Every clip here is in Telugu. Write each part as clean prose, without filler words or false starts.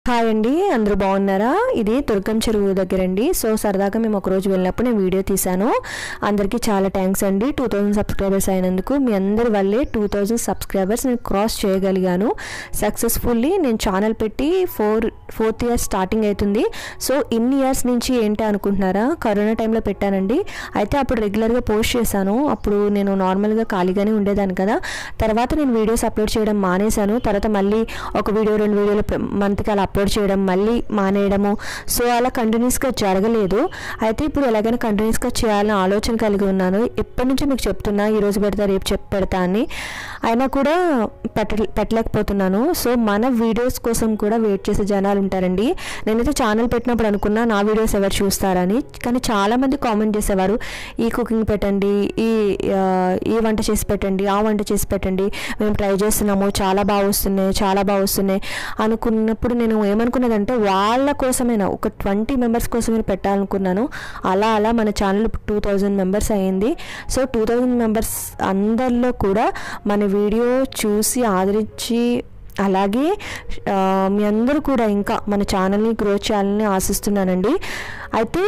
హాయ్ అండి, అందరూ బాగున్నారా? ఇది దుర్గం చెరువు దగ్గర అండి. సో సరదాగా మేము ఒక రోజు వెళ్ళినప్పుడు నేను వీడియో తీశాను. అందరికీ చాలా థ్యాంక్స్ అండి. 2000 సబ్స్క్రైబర్స్ అయినందుకు. మీ అందరి వల్లే 2000 సబ్స్క్రైబర్స్ నేను క్రాస్ చేయగలిగాను సక్సెస్ఫుల్లీ. నేను ఛానల్ పెట్టి ఫోర్త్ ఇయర్ స్టార్టింగ్ అవుతుంది. సో ఇన్ని ఇయర్స్ నుంచి ఏంటి అనుకుంటున్నారా? కరోనా టైంలో పెట్టానండి. అయితే అప్పుడు రెగ్యులర్గా పోస్ట్ చేశాను. అప్పుడు నేను నార్మల్గా ఖాళీగానే ఉండేదాన్ని కదా. తర్వాత నేను వీడియోస్ అప్లోడ్ చేయడం మానేశాను. తర్వాత మళ్ళీ ఒక వీడియో 2 వీడియోలు మంత్కి అలా అప్లోడ్ చేయడం, మళ్ళీ మానేయడము. సో అలా కంటిన్యూస్గా జరగలేదు. అయితే ఇప్పుడు ఎలాగైనా కంటిన్యూస్గా చేయాలని ఆలోచన కలిగి ఉన్నాను. ఎప్పటి నుంచో మీకు చెప్తున్నా, ఈరోజు పెడతా రేపు పెడతా అని. అయినా కూడా పెట్టలేకపోతున్నాను. సో మన వీడియోస్ కోసం కూడా వెయిట్ చేసే జనాలు ఉంటారండి. నేనైతే ఛానల్ పెట్టినప్పుడు అనుకున్నా నా వీడియోస్ ఎవరు చూస్తారని. కానీ చాలామంది కామెంట్ చేసేవారు, ఈ కుకింగ్ పెట్టండి, ఈ వంట చేసి పెట్టండి, ఆ వంట చేసి పెట్టండి, మేము ట్రై చేస్తున్నాము, చాలా బాగా వస్తున్నాయి అనుకున్నప్పుడు నేను ఏమనుకున్నదంటే వాళ్ళ కోసమైనా, ఒక 20 మెంబర్స్ కోసమైనా పెట్టాలనుకున్నాను. అలా మన ఛానల్ 2000 మెంబర్స్ అయ్యింది. సో 2000 మెంబర్స్ అందరిలో కూడా మన వీడియో చూసి ఆదరించి, అలాగే మీ అందరూ కూడా ఇంకా మన ఛానల్ని గ్రో చేయాలని ఆశిస్తున్నానండి. అయితే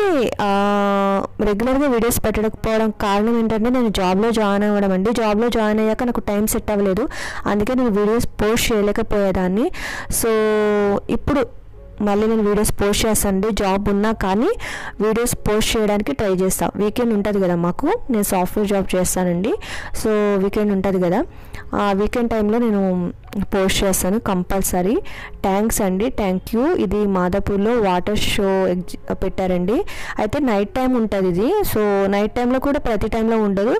రెగ్యులర్గా వీడియోస్ పెట్టకపోవడం కారణం ఏంటంటే నేను జాబ్లో జాయిన్ అవ్వడం అండి. జాబ్లో జాయిన్ అయ్యాక నాకు టైం సెట్ అవ్వలేదు. అందుకే నేను వీడియోస్ పోస్ట్ చేయలేకపోయేదాన్ని. సో ఇప్పుడు మళ్ళీ నేను వీడియోస్ పోస్ట్ చేస్తానండి. జాబ్ ఉన్నా కానీ వీడియోస్ పోస్ట్ చేయడానికి ట్రై చేస్తాను. వీకెండ్ ఉంటుంది కదా మాకు, నేను సాఫ్ట్వేర్ జాబ్ చేస్తానండి. సో వీకెండ్ ఉంటుంది కదా, ఆ వీకెండ్ టైంలో నేను పోస్ట్ చేస్తాను కంపల్సరీ. థ్యాంక్స్ అండి, థ్యాంక్ యూ. ఇది మాదాపూర్లో వాటర్ షో పెట్టారండి. అయితే నైట్ టైం ఉంటుంది ఇది. సో నైట్ టైంలో కూడా ప్రతి టైంలో ఉండదు,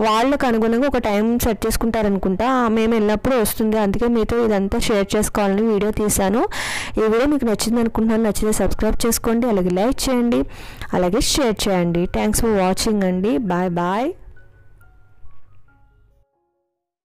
వాళ్ళకు అనుగుణంగా ఒక టైం సెట్ చేసుకుంటారనుకుంటా. మేము వెళ్ళినప్పుడు వస్తుంది. అందుకే మీతో ఇదంతా షేర్ చేసుకోవాలని వీడియో తీశాను. ఈ వీడియో మీకు నచ్చింది అనుకుంటున్నాను. నచ్చితే సబ్స్క్రైబ్ చేసుకోండి, అలాగే లైక్ చేయండి, అలాగే షేర్ చేయండి. థ్యాంక్స్ ఫర్ వాచింగ్ అండి. Bye bye.